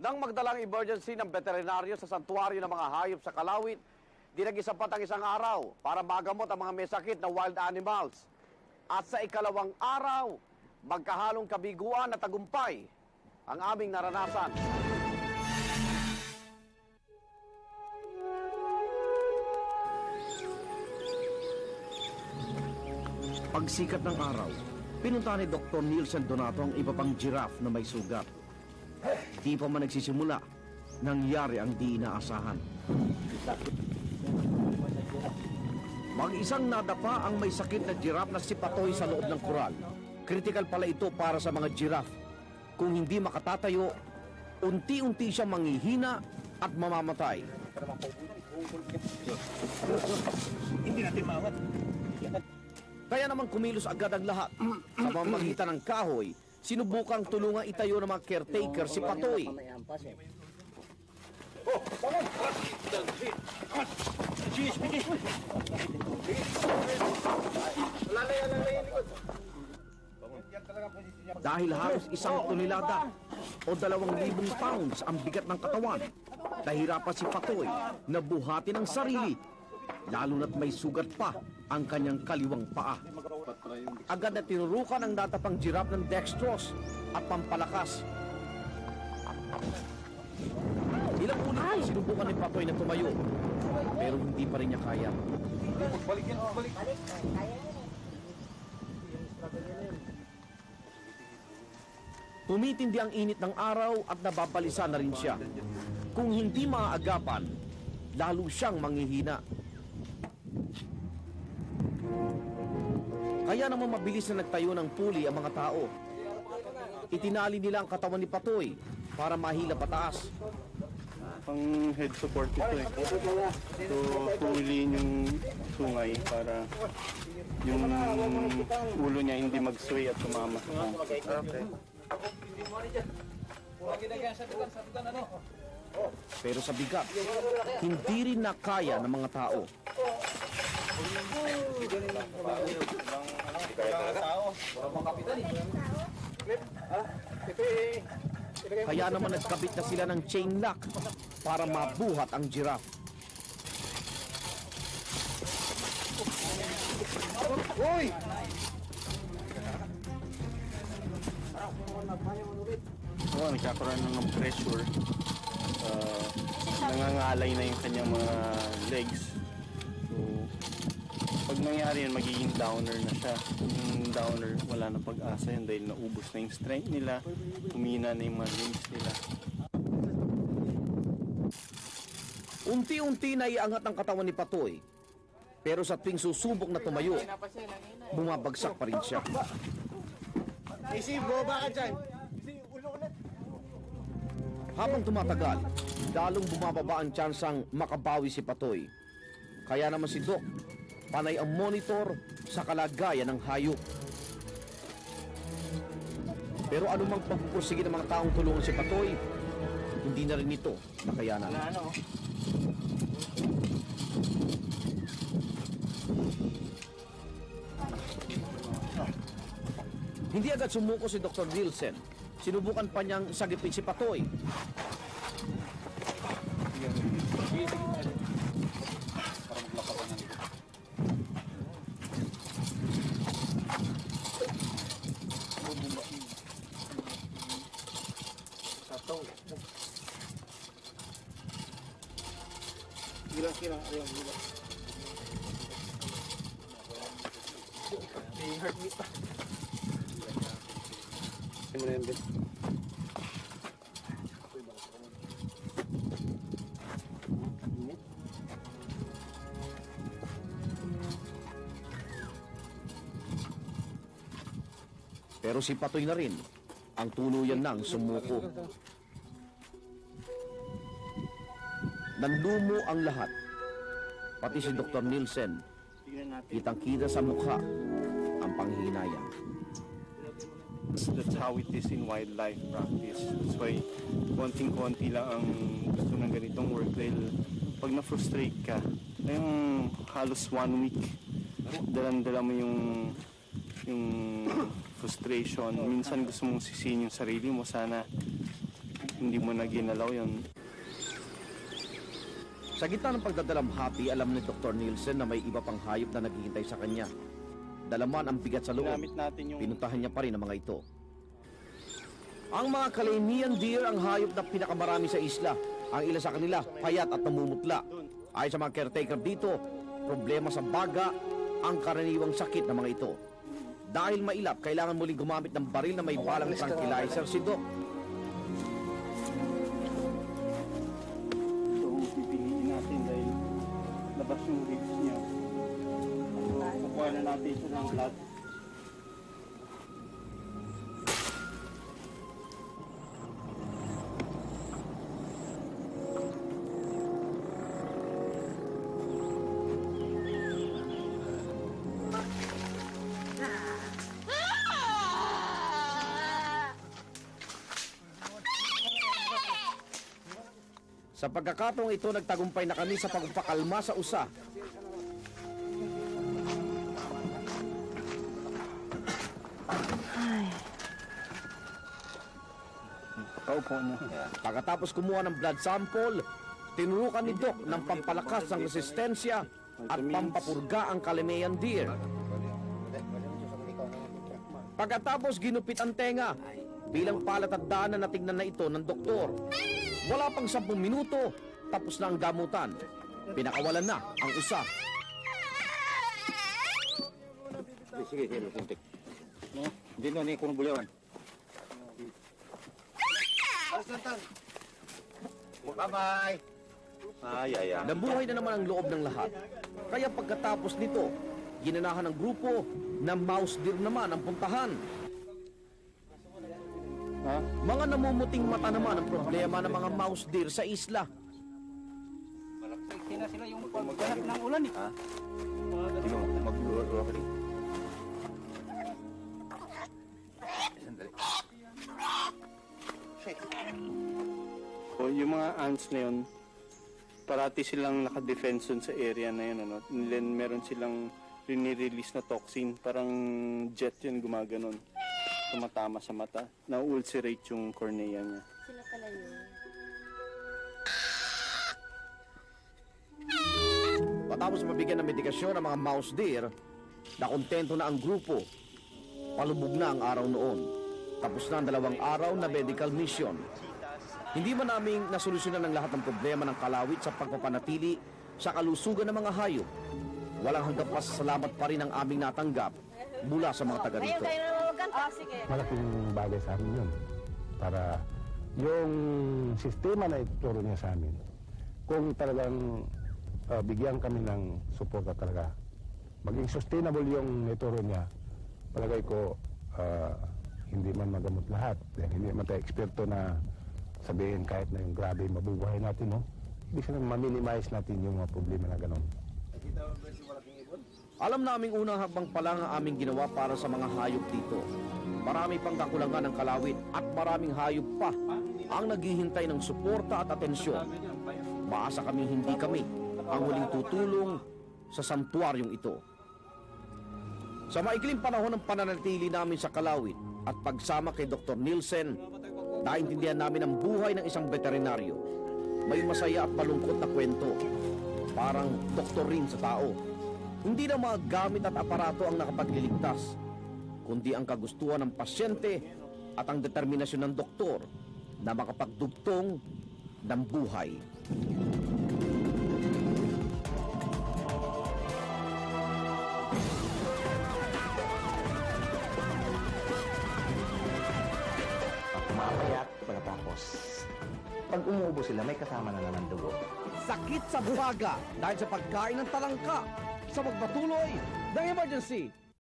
Nang magdalang emergency ng veterinaryo sa santuario ng mga hayop sa Kalawit, di nag-isapat ang isang araw para magamot ang mga may sakit na wild animals. At sa ikalawang araw, magkahalong kabiguan at tagumpay ang aming naranasan. Pagsikat ng araw, pinunta ni Dr. Nielsen Donato ang iba pang giraffe na may sugat. Di pa man nagsisimula, nangyari ang di inaasahan. Mag-isang nadapa ang may sakit na giraffe na si Patoy sa loob ng kural. Critical pala ito para sa mga giraffe. Kung hindi makatatayo, unti-unti siyang manghihina at mamamatay. Hindi natin mawat. Kaya naman kumilos agad ang lahat. Sa pamamagitan ng kahoy, sinubukang tulungang itayo ng mga caretaker si Patoy. Dahil halos 1 tonelada o 2,000 pounds ang bigat ng katawan, nahirapan si Patoy na buhatin ang sarili, lalo na't may sugat pa ang kanyang kaliwang paa. Agad na tinurukan ang natapang giraffe ng dextrose at pampalakas. Ilang ulit sinubukan ni Patoy na tumayo, pero hindi pa rin niya kaya. Balik. Tumitindi ang init ng araw at nababalisa na rin siya. Kung hindi maaagapan, lalo siyang manghihina. Kaya naman mabilis na nagtayo ng puli ang mga tao. Itinali nila ang katawan ni Patoy para mahila pataas. Pang head support ito eh. So, tuwiliin yung sungay para yung ulo niya hindi mag-sway at tumama. Okay. Pero sa bigat, hindi rin nakaya ng mga tao. Kaya naman nagkabit na sila ng chain lock para mabuhat ang giraffe. Uy! Oo, nagkakaroon ng pressure. Nangangalay na yung kanyang mga legs. So, pag nangyari yun, magiging downer na siya. Yung downer, wala na pag-asa yun dahil naubos na yung strength nila, humina na yung mga limbs nila. Unti-unti na iangat ang katawan ni Patoy. Pero sa tuwing susubok na tumayo, bumabagsak pa rin siya. Isi, boba ka dyan. Habang tumatagal, lalong bumababa ang tsansang makabawi si Patoy. Kaya naman si Doc, panay ang monitor sa kalagayan ng hayop. Pero anumang pagpupursige ng mga taong tulungan si Patoy, hindi na rin ito nakayanan. Hindi agad sumuko si Dr. Nielsen. Sinubukan pa niyang sagipin si Patoy. Gilang. May heartbeat pa. Pero si Patoy na rin ang tuluyan nang sumuko. Nanlumo ang lahat. Pati si Dr. Nielsen, kitang-kita sa mukha ang panghihinayang. That's how it is in wildlife practice. That's why konting-konti lang ang gusto ng ganitong work dahil pag na-frustrate ka, yung halos 1 week, dalan-dala mo yung frustration. Minsan gusto mong sisihin yung sarili mo. Sana hindi mo na ginalaw yun. Sa gitna ng pagdadalamhati, alam ni Dr. Nielsen na may iba pang hayop na naghihintay sa kanya. Dalaman ang bigat sa loob. Ginamit natin yung Pinuntahan niya pa rin ang mga ito. Ang mga Calamian deer ang hayop na pinakamarami sa isla. Ang ilan sa kanila, payat at namumutla. Ayon sa mga caretaker dito, problema sa baga ang karaniwang sakit ng mga ito. Dahil mailap, kailangan muling gumamit ng baril na may balang tranquilizer si Doc. So, pipiliin natin dahil labas yung ribs niya. Kukuha na natin siya ng blood. Sa pagkakataong ito, nagtagumpay na kami sa pagpakalma sa usa. Paupo na. Pagkatapos kumuha ng blood sample, tinurukan ni Doc ng pampalakas ng resistensya at pampapurga ang Calamian deer. Pagkatapos ginupit ang tenga, bilang palatandaan na natingnan na ito ng doktor. Wala pang 10 minuto, tapos na ang gamutan. Pinakawalan na ang usa. Sige, kuntik. Hindi na, ni kung buliwan. Bye-bye. Ay. Nabuhay na naman ang loob ng lahat. Kaya pagkatapos nito, ginanahan ng grupo na mouse deer naman ang puntahan. Ha? Mga namumuting mata naman ang problema ng mga mouse deer sa isla. Sila yung pagganap ng ulan eh. Sino? Mag-uwa ka rin. O yung mga ants na yun, parati silang nakadefense dun sa area na yun. Ano? Then meron silang rinirelease na toxin. Parang jet yun gumaganon. Tumatama sa mata. Na-ulcerate yung cornea niya. Sila pala yun. Matapos mabigyan ng medikasyon ang mga mouse deer, nakontento na ang grupo. Palubog na ang araw noon. Tapos na ang 2 araw na medical mission. Hindi man naming nasolusyonan ang lahat ng problema ng kalawit sa pagpapanatili sa kalusugan ng mga hayop. Walang hanggang pasasalamat pa rin ang aming natanggap mula sa mga taga Ngayon rito. kayo na magkanta. Sige. Malaking bagay sa amin yun. Para yung sistema na ituturo niya sa amin, kung talagang bigyan kami ng suporta talaga, maging sustainable yung ituro niya, palagay ko hindi man magamot lahat. Dahil hindi man tayo eksperto na sabihin kahit na yung grabe mabubuhay natin, no? Ibig sabihin, ma-minimize natin yung mga problema na gano'n. Alam naming unang habang pa lang ang aming ginawa para sa mga hayop dito. Marami pang kakulangan ng kalawit at maraming hayop pa ang naghihintay ng suporta at atensyon. Maasa kami hindi kami ang huling tutulong sa santuaryong ito. Sa maikling panahon ng pananatili namin sa kalawit at pagsama kay Dr. Nielsen, naintindihan namin ang buhay ng isang veterinaryo. May masaya at malungkot na kwento. Parang doktor rin sa tao. Hindi na mga gamit at aparato ang nakapagliligtas, kundi ang kagustuhan ng pasyente at ang determinasyon ng doktor na makapagdugtong ng buhay. Mamaya pagkatapos, pag umuubo sila, may kasama na naman dugo. Sakit sa buhaga dahil sa pagkain ng talangka sa pagpatuloy ng emergency.